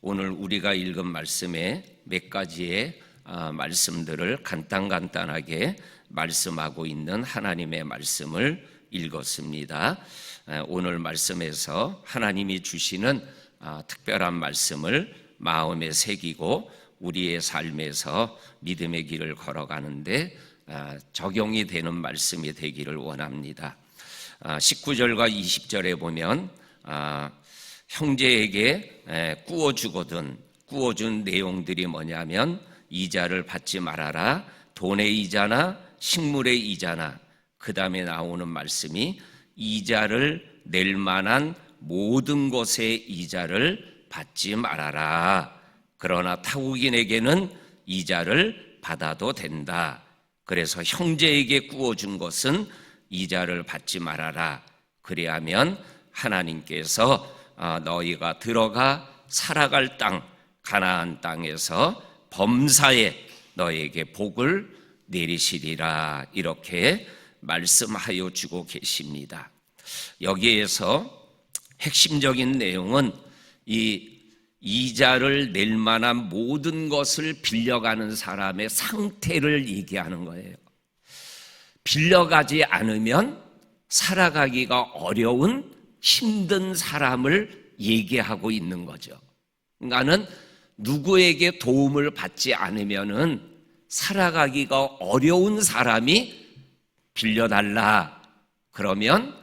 오늘 우리가 읽은 말씀에 몇 가지의 말씀들을 간단하게 말씀하고 있는 하나님의 말씀을 읽었습니다. 오늘 말씀에서 하나님이 주시는 특별한 말씀을 마음에 새기고 우리의 삶에서 믿음의 길을 걸어가는데 적용이 되는 말씀이 되기를 원합니다. 19절과 20절에 보면 형제에게 꾸어준 내용들이 뭐냐면 이자를 받지 말아라, 돈의 이자나 식물의 이자나, 그 다음에 나오는 말씀이 이자를 낼 만한 모든 것의 이자를 받지 말아라. 그러나 타국인에게는 이자를 받아도 된다. 그래서 형제에게 꾸어준 것은 이자를 받지 말아라. 그리하면 하나님께서 너희가 들어가 살아갈 땅, 가나안 땅에서 범사에 너희에게 복을 내리시리라. 이렇게 말씀하여 주고 계십니다. 여기에서 핵심적인 내용은 이 이자를 낼 만한 모든 것을 빌려가는 사람의 상태를 얘기하는 거예요. 빌려가지 않으면 살아가기가 어려운 힘든 사람을 얘기하고 있는 거죠. 그러니까는 누구에게 도움을 받지 않으면은 살아가기가 어려운 사람이 빌려달라. 그러면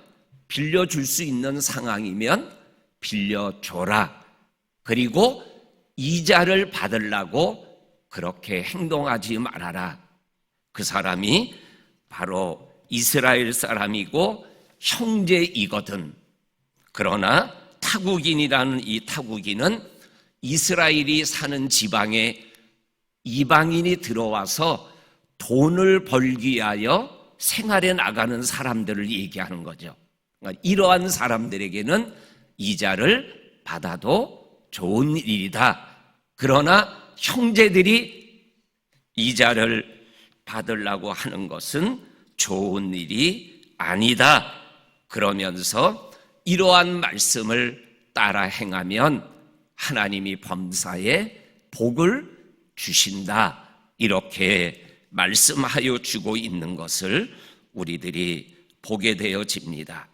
빌려줄 수 있는 상황이면 빌려줘라. 그리고 이자를 받으려고 그렇게 행동하지 말아라. 그 사람이 바로 이스라엘 사람이고 형제이거든. 그러나 타국인이라는 이 타국인은 이스라엘이 사는 지방에 이방인이 들어와서 돈을 벌기 위하여 생활해 나가는 사람들을 얘기하는 거죠. 그러니까 이러한 사람들에게는 이자를 받아도 좋은 일이다. 그러나 형제들이 이자를 받으려고 하는 것은 좋은 일이 아니다. 그러면서 이러한 말씀을 따라 행하면 하나님이 범사에 복을 주신다. 이렇게 말씀하여 주고 있는 것을 우리들이 보게 되어집니다.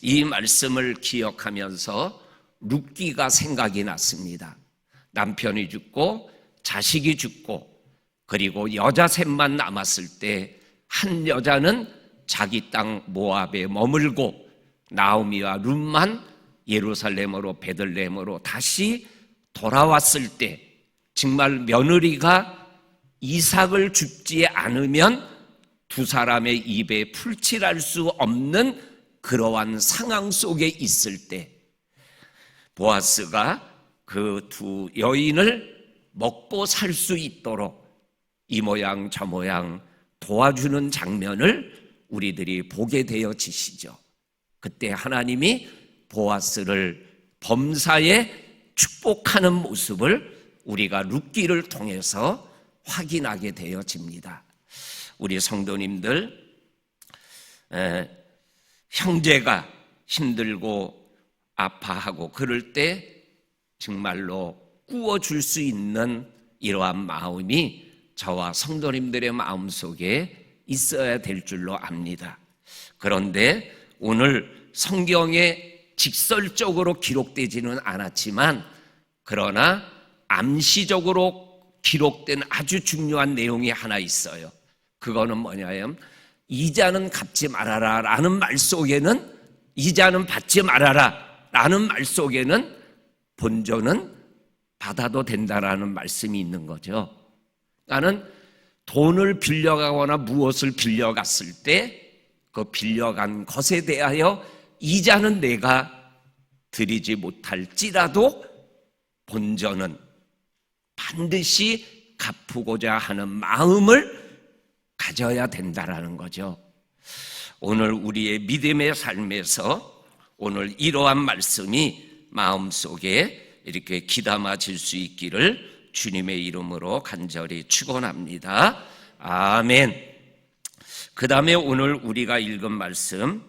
이 말씀을 기억하면서 룻기가 생각이 났습니다. 남편이 죽고 자식이 죽고 그리고 여자 셋만 남았을 때 한 여자는 자기 땅 모압에 머물고 나오미와 룻만 예루살렘으로 베들레헴으로 다시 돌아왔을 때 정말 며느리가 이삭을 줍지 않으면 두 사람의 입에 풀칠할 수 없는 그러한 상황 속에 있을 때 보아스가 그 두 여인을 먹고 살 수 있도록 이 모양 저 모양 도와주는 장면을 우리들이 보게 되어지시죠. 그때 하나님이 보아스를 범사에 축복하는 모습을 우리가 룻기를 통해서 확인하게 되어집니다. 우리 성도님들, 형제가 힘들고 아파하고 그럴 때 정말로 꾸어줄 수 있는 이러한 마음이 저와 성도님들의 마음속에 있어야 될 줄로 압니다. 그런데 오늘 성경에 직설적으로 기록되지는 않았지만 그러나 암시적으로 기록된 아주 중요한 내용이 하나 있어요. 그거는 뭐냐면 이자는 갚지 말아라 라는 말 속에는 이자는 받지 말아라 라는 말 속에는 본전은 받아도 된다라는 말씀이 있는 거죠. 나는 돈을 빌려가거나 무엇을 빌려갔을 때 그 빌려간 것에 대하여 이자는 내가 드리지 못할지라도 본전은 반드시 갚고자 하는 마음을 가져야 된다라는 거죠. 오늘 우리의 믿음의 삶에서 오늘 이러한 말씀이 마음속에 이렇게 귀담아질 수 있기를 주님의 이름으로 간절히 축원합니다. 아멘. 그 다음에 오늘 우리가 읽은 말씀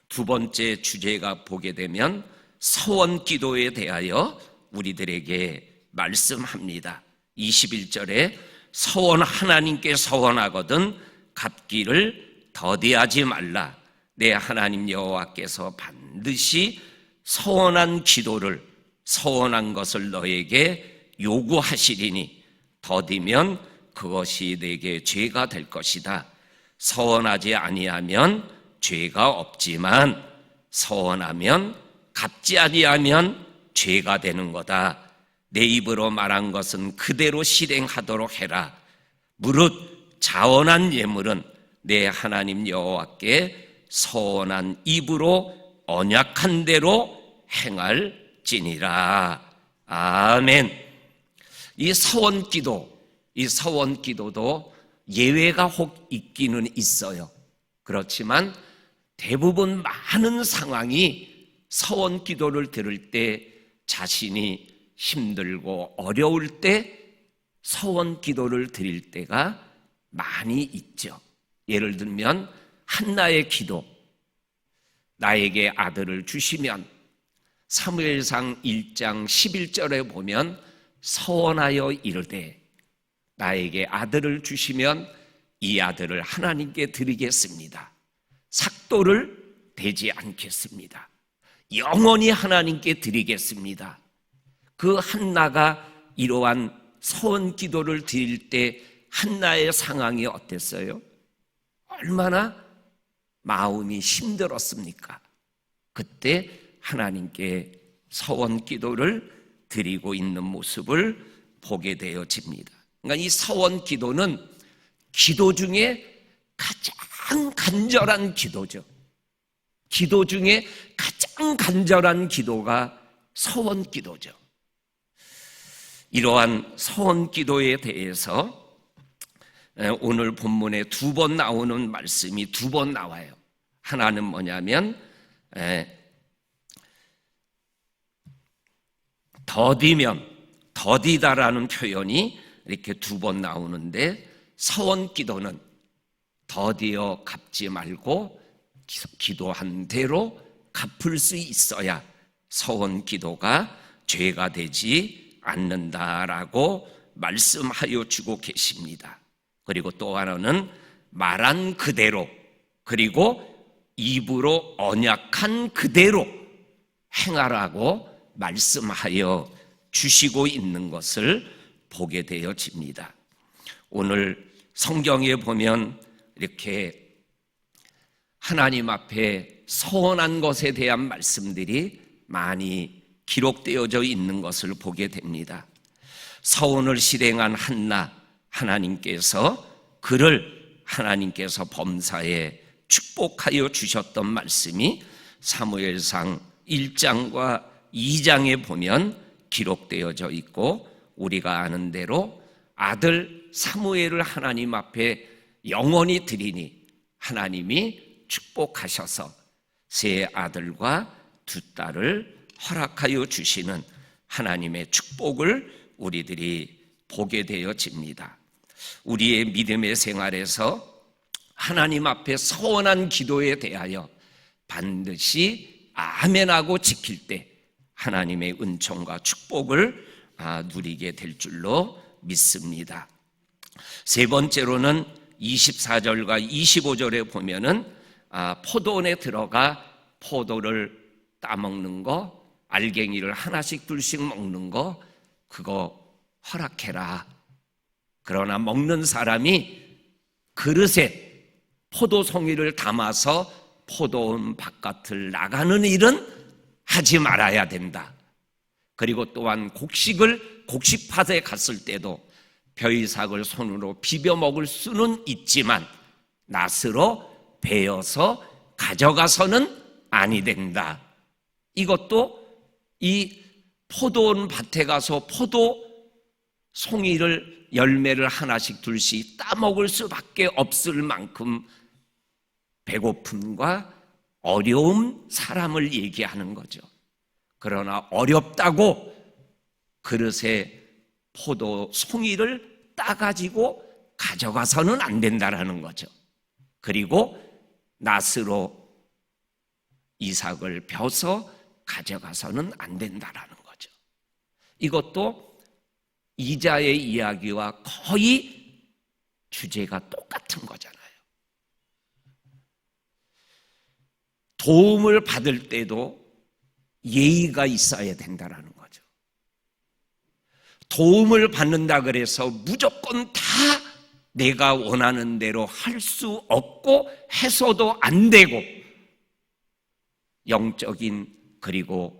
두 번째 주제가 보게 되면 서원 기도에 대하여 우리들에게 말씀합니다. 21절에 서원 하나님께 서원하거든 갚기를 더디하지 말라. 내 하나님 여호와께서 반드시 서원한 기도를 서원한 것을 너에게 요구하시리니 더디면 그것이 내게 죄가 될 것이다. 서원하지 아니하면 죄가 없지만 서원하면 갚지 아니하면 죄가 되는 거다. 내 입으로 말한 것은 그대로 실행하도록 해라. 무릇 자원한 예물은 내 하나님 여호와께 서원한 입으로 언약한 대로 행할지니라. 아멘. 이 서원 기도도 예외가 혹 있기는 있어요. 그렇지만 대부분 많은 상황이 서원 기도를 들을 때 자신이 힘들고 어려울 때 서원 기도를 드릴 때가 많이 있죠. 예를 들면 한나의 기도, 나에게 아들을 주시면 사무엘상 1장 11절에 보면 서원하여 이르되 나에게 아들을 주시면 이 아들을 하나님께 드리겠습니다. 삭도를 대지 않겠습니다. 영원히 하나님께 드리겠습니다. 그 한나가 이러한 서원 기도를 드릴 때 한나의 상황이 어땠어요? 얼마나 마음이 힘들었습니까? 그때 하나님께 서원 기도를 드리고 있는 모습을 보게 되어집니다. 그러니까 이 서원 기도는 기도 중에 가장 간절한 기도죠. 기도 중에 가장 간절한 기도가 서원 기도죠. 이러한 서원 기도에 대해서 오늘 본문에 2번 나오는 말씀이 2번 나와요. 하나는 뭐냐면 더디면, 더디다라는 표현이 이렇게 2번 나오는데 서원 기도는 더디어 갚지 말고 기도한 대로 갚을 수 있어야 서원 기도가 죄가 되지 않는다라고 말씀하여 주고 계십니다. 그리고 또 하나는 말한 그대로, 그리고 입으로 언약한 그대로 행하라고 말씀하여 주시고 있는 것을 보게 되어집니다. 오늘 성경에 보면 이렇게 하나님 앞에 서원한 것에 대한 말씀들이 많이 기록되어져 있는 것을 보게 됩니다. 서원을 실행한 한나, 하나님께서 그를 하나님께서 범사에 축복하여 주셨던 말씀이 사무엘상 1장과 2장에 보면 기록되어져 있고, 우리가 아는 대로 아들 사무엘을 하나님 앞에 영원히 드리니 하나님이 축복하셔서 세 아들과 두 딸을 허락하여 주시는 하나님의 축복을 우리들이 보게 되어집니다. 우리의 믿음의 생활에서 하나님 앞에 서원한 기도에 대하여 반드시 아멘하고 지킬 때 하나님의 은총과 축복을 누리게 될 줄로 믿습니다. 세 번째로는 24절과 25절에 보면은 포도원에 들어가 포도를 따먹는 거, 알갱이를 하나씩 둘씩 먹는 거, 그거 허락해라. 그러나 먹는 사람이 그릇에 포도송이를 담아서 포도원 바깥을 나가는 일은 하지 말아야 된다. 그리고 또한 곡식밭에 갔을 때도 벼이삭을 손으로 비벼 먹을 수는 있지만 낫으로 베어서 가져가서는 아니 된다. 이것도 이 포도원 밭에 가서 포도 송이를 열매를 하나씩 둘씩 따먹을 수밖에 없을 만큼 배고픔과 어려움 사람을 얘기하는 거죠. 그러나 어렵다고 그릇에 포도 송이를 따가지고 가져가서는 안 된다라는 거죠. 그리고 낫으로 이삭을 벼서 가져가서는 안 된다라는 거죠. 이것도 이자의 이야기와 거의 주제가 똑같은 거잖아요. 도움을 받을 때도 예의가 있어야 된다라는 거죠. 도움을 받는다 그래서 무조건 다 내가 원하는 대로 할 수 없고 해서도 안 되고, 영적인 그리고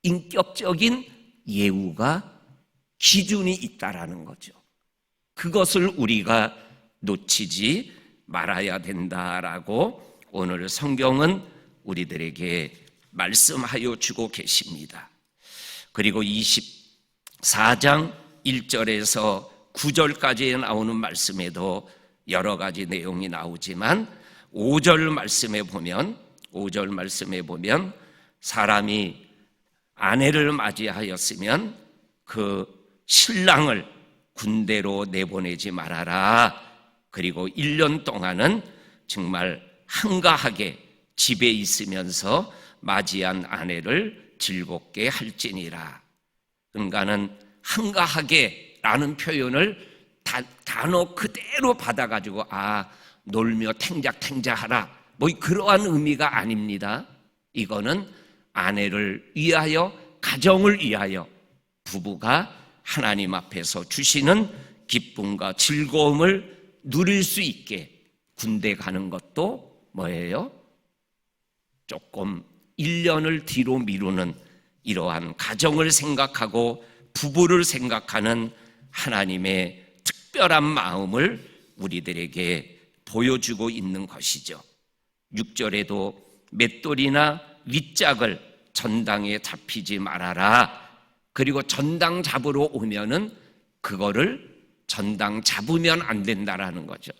인격적인 예우가 기준이 있다라는 거죠. 그것을 우리가 놓치지 말아야 된다라고 오늘 성경은 우리들에게 말씀하여 주고 계십니다. 그리고 24장 1절에서 9절까지에 나오는 말씀에도 여러 가지 내용이 나오지만 5절 말씀에 보면 사람이 아내를 맞이하였으면 그 신랑을 군대로 내보내지 말아라. 그리고 1년 동안은 정말 한가하게 집에 있으면서 맞이한 아내를 즐겁게 할지니라. 그러니까는 한가하게 라는 표현을 단어 그대로 받아가지고 놀며 탱자탱자하라 뭐 그러한 의미가 아닙니다. 이거는 아내를 위하여, 가정을 위하여 부부가 하나님 앞에서 주시는 기쁨과 즐거움을 누릴 수 있게 군대 가는 것도 뭐예요? 조금 1년을 뒤로 미루는 이러한 가정을 생각하고 부부를 생각하는 하나님의 특별한 마음을 우리들에게 보여주고 있는 것이죠. 6절에도 맷돌이나 윗짝을 전당에 잡히지 말아라. 그리고 전당 잡으러 오면은 그거를 전당 잡으면 안 된다라는 거죠.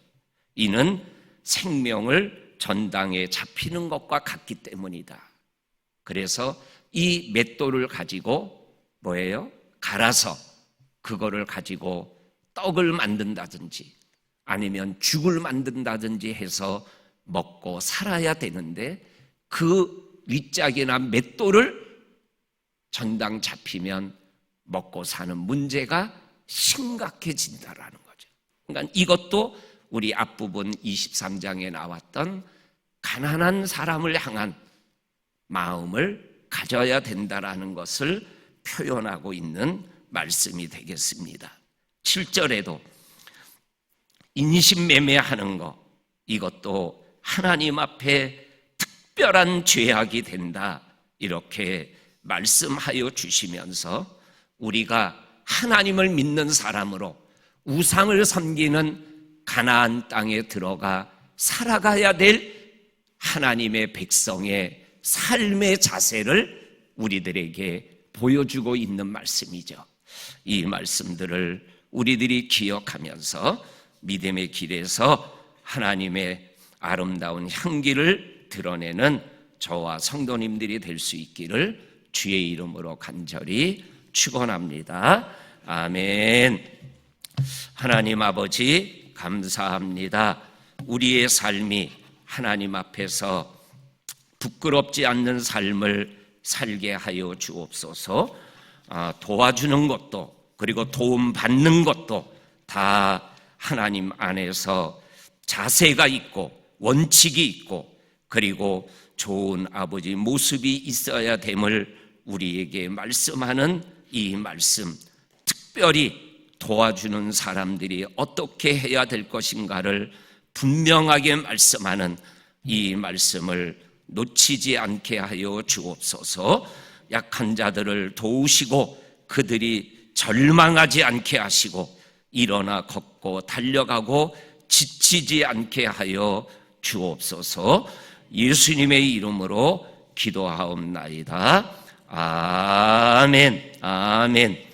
이는 생명을 전당에 잡히는 것과 같기 때문이다. 그래서 이 맷돌을 가지고 뭐예요? 갈아서 그거를 가지고 떡을 만든다든지 아니면 죽을 만든다든지 해서 먹고 살아야 되는데, 그 윗짝이나 맷돌을 전당 잡히면 먹고 사는 문제가 심각해진다라는 거죠. 그러니까 이것도 우리 앞부분 23장에 나왔던 가난한 사람을 향한 마음을 가져야 된다라는 것을 표현하고 있는 말씀이 되겠습니다. 7절에도 인신매매하는 것, 이것도 하나님 앞에 특별한 죄악이 된다, 이렇게 말씀하여 주시면서 우리가 하나님을 믿는 사람으로 우상을 섬기는 가나안 땅에 들어가 살아가야 될 하나님의 백성의 삶의 자세를 우리들에게 보여주고 있는 말씀이죠. 이 말씀들을 우리들이 기억하면서 믿음의 길에서 하나님의 아름다운 향기를 드러내는 저와 성도님들이 될 수 있기를 주의 이름으로 간절히 축원합니다. 아멘. 하나님 아버지 감사합니다. 우리의 삶이 하나님 앞에서 부끄럽지 않는 삶을 살게 하여 주옵소서. 도와주는 것도 그리고 도움받는 것도 다 하나님 안에서 자세가 있고 원칙이 있고 그리고 좋은 아버지 모습이 있어야 됨을 우리에게 말씀하는 이 말씀, 특별히 도와주는 사람들이 어떻게 해야 될 것인가를 분명하게 말씀하는 이 말씀을 놓치지 않게 하여 주옵소서. 약한 자들을 도우시고 그들이 절망하지 않게 하시고 일어나 걷고 달려가고 지치지 않게 하여 주옵소서. 예수님의 이름으로 기도하옵나이다. 아멘. 아멘.